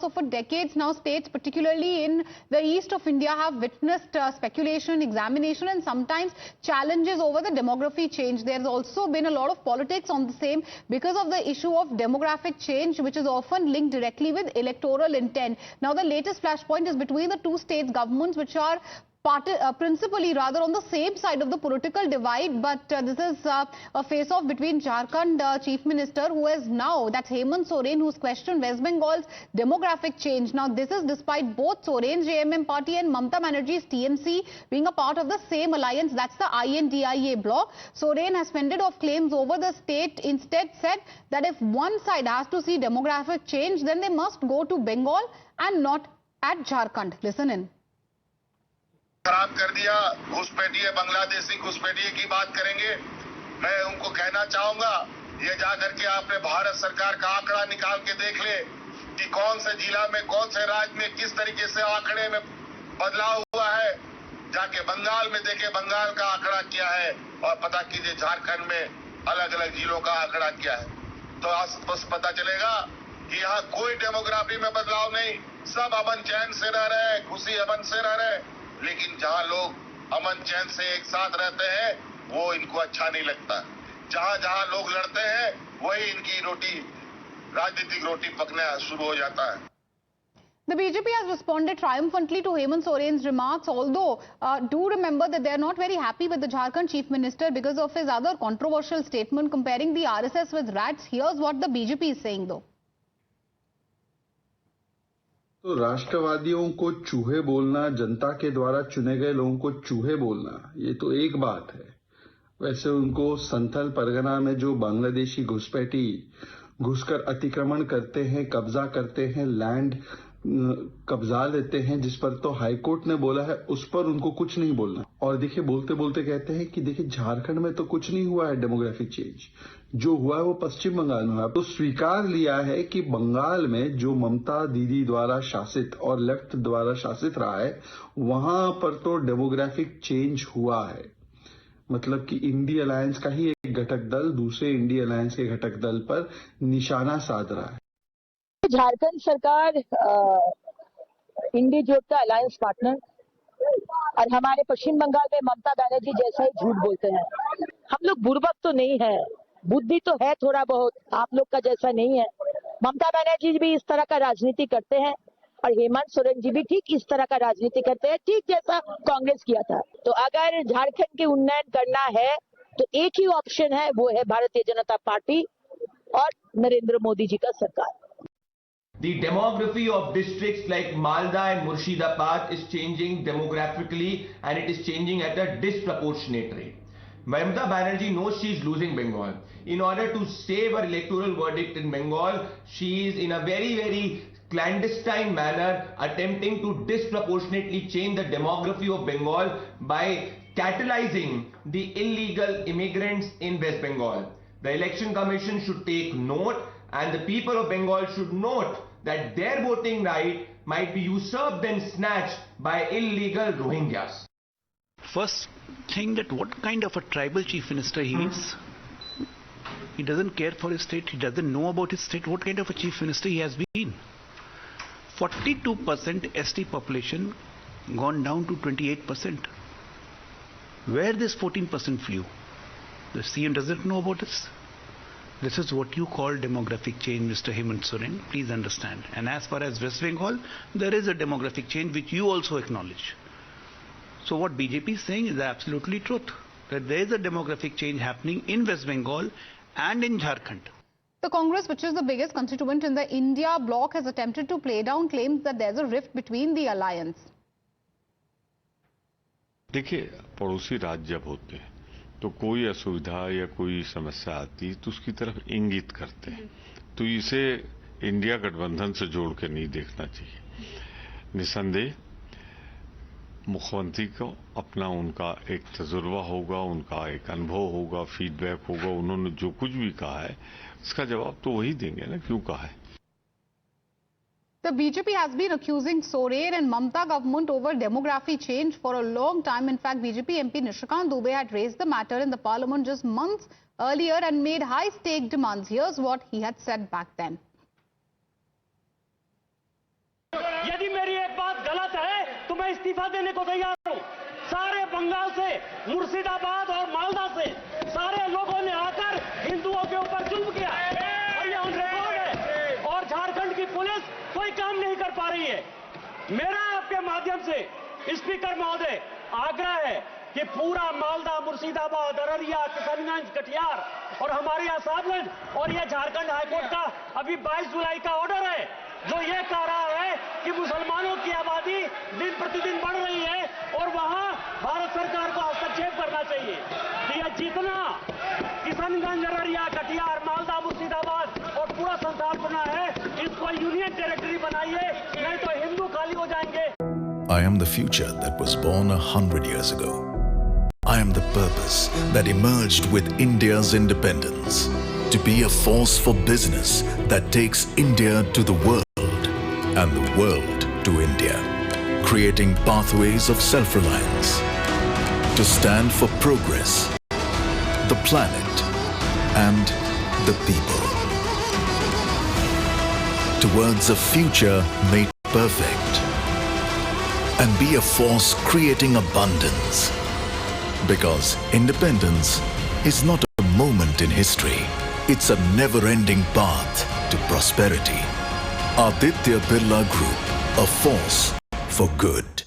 So for decades now, states, particularly in the east of India, have witnessed speculation, examination, and sometimes challenges over the demography change. There's also been a lot of politics on the same because of the issue of demographic change, which is often linked directly with electoral intent. Now, the latest flashpoint is between the two states' governments, which are principally rather on the same side of the political divide, but this is a face-off between Jharkhand Chief Minister, who is now, that's Hemant Soren, who's questioned West Bengal's demographic change. Now, this is despite both Soren's JMM party and Mamata Banerjee's TMC being a part of the same alliance, that's the INDIA bloc. Soren has fended off claims over the state, instead said that if one side has to see demographic change, then they must go to Bengal and not at Jharkhand. Listen in. खराब कर दिया, घुसपैठिए बांग्लादेशी घुसपैठिए की बात करेंगे। मैं उनको कहना चाहूंगा, ये जाकर के आपने भारत सरकार का आंकड़ा निकाल के देख ले कि कौन से जिला में, कौन से राज्य में किस तरीके से आंकड़े में बदलाव हुआ है। जाके बंगाल में देखे, बंगाल का आंकड़ा क्या है, और पता कीजिए झारखंड में अलग अलग जिलों का आंकड़ा क्या है। तो बस पता चलेगा कि यहाँ कोई डेमोग्राफी में बदलाव नहीं, सब अमन चैन से रह रहे, खुशी अमन से रह रहे। लेकिन जहां लोग अमन चैन से एक साथ रहते हैं, वो इनको अच्छा नहीं लगता। जहां जहां लोग लड़ते हैं, वही इनकी रोटी, राजनीतिक रोटी पकना शुरू हो जाता है। The BJP has responded triumphantly to Hemant Soren's remarks, although do remember that they are not very happy with the Jharkhand Chief Minister because of his other controversial statement comparing the RSS with rats. Here's what the BJP is saying though. तो राष्ट्रवादियों को चूहे बोलना, जनता के द्वारा चुने गए लोगों को चूहे बोलना, ये तो एक बात है। वैसे उनको संथल परगना में जो बांग्लादेशी घुसपैठी घुसकर अतिक्रमण करते हैं, कब्जा करते हैं, लैंड कब्जा लेते हैं, जिस पर तो हाईकोर्ट ने बोला है उस पर उनको कुछ नहीं बोलना। और देखिए, बोलते बोलते कहते हैं कि देखिए झारखंड में तो कुछ नहीं हुआ है डेमोग्राफिक चेंज, जो हुआ है वो पश्चिम बंगाल में हुआ। तो स्वीकार लिया है कि बंगाल में जो ममता दीदी द्वारा शासित और लेफ्ट द्वारा शासित रहा है, वहां पर तो डेमोग्राफिक चेंज हुआ है। मतलब कि इंडी अलायंस का ही एक घटक दल दूसरे इंडी अलायंस के घटक दल पर निशाना साध रहा है। झारखंड सरकार इंडी जोट का अलायंस पार्टनर और हमारे पश्चिम बंगाल में ममता बनर्जी जैसा ही झूठ बोलते हैं। हम लोग बुर्बक तो नहीं है, बुद्धि तो है थोड़ा बहुत, आप लोग का जैसा नहीं है। ममता बनर्जी भी इस तरह का राजनीति करते हैं और हेमंत सोरेन जी भी ठीक इस तरह का राजनीति करते हैं, ठीक जैसा कांग्रेस किया था। तो अगर झारखंड के उन्नयन करना है तो एक ही ऑप्शन है, वो है भारतीय जनता पार्टी और नरेंद्र मोदी जी का सरकार। The demography of districts like Malda and Murshidabad is changing demographically, and it is changing at a disproportionate rate. Mamata Banerjee knows she is losing Bengal. In order to save her electoral verdict in Bengal, she is in a very clandestine manner attempting to disproportionately change the demography of Bengal by catalyzing the illegal immigrants in West Bengal. The Election Commission should take note, and the people of Bengal should note that their voting right might be usurped and snatched by illegal Rohingyas. First thing, that what kind of a tribal chief minister he is. He doesn't care for his state, he doesn't know about his state. What kind of a chief minister he has been? 42% ST population gone down to 28%. Where this 14% flew? The CM doesn't know about this. This is what you call demographic change, Mr. Hemant Soren. Please understand. And as far as West Bengal, there is a demographic change which you also acknowledge. So what BJP is saying is absolutely truth, that there is a demographic change happening in West Bengal and in Jharkhand. The Congress, which is the biggest constituent in the India bloc, has attempted to play down claims that there's a rift between the alliance. देखिए, पड़ोसी राज्य जब होते हैं तो कोई असुविधा या कोई समस्या आती है तो उसकी तरफ इंगित करते हैं। तो इसे इंडिया गठबंधन से जोड़ के नहीं देखना चाहिए। निसंदेह मुख्यमंत्री को अपना उनका एक तजुर्बा होगा, उनका एक अनुभव होगा, फीडबैक होगा। उन्होंने जो कुछ भी कहा है इसका जवाब तो वही देंगे ना, क्यों कहा है। The BJP has been accusing Soren and Mamata government over demography change for a long time. In fact, BJP MP Nishikant Dubey had raised the matter in the parliament just months earlier and made high-stake demands. Here's what he had said back then. यदि मेरी एक बात गलत है तो मैं इस्तीफा देने को तैयार हूं। सारे बंगाल से, मुर्शिदाबाद और मालदा से सारे लोगों ने आकर हिंदुओं के ऊपर जुल्म किया और ये ऑन रिकॉर्ड है, और झारखंड की पुलिस कोई काम नहीं कर पा रही है। मेरा आपके माध्यम से स्पीकर महोदय आग्रह है कि पूरा मालदा, मुर्शिदाबाद, अररिया, किशनगंज, कटिहार और हमारे यहाँ साहबगंज और ये झारखंड हाईकोर्ट का अभी 22 जुलाई का ऑर्डर है जो ये कह रहा है कि मुसलमानों की आबादी दिन प्रतिदिन बढ़ रही है और वहां भारत सरकार को हस्तक्षेप करना चाहिए। कि यह जितना किशनगंज, अररिया, कटिहार, मालदा, मुर्शिदाबाद और पूरा संथाल बना है, इसको यूनियन टेरिटरी बनाइए, नहीं तो हिंदू खाली हो जाएंगे। I am the future that was born 100 years ago. I am the purpose that emerged with India's independence, to be a force for business that takes India to the world and the world to India, creating pathways of self-reliance, to stand for progress, the planet and the people, towards a future made perfect, and be a force creating abundance. Because independence is not a moment in history, it's a never-ending path to prosperity. Aditya Birla Group, a force for good.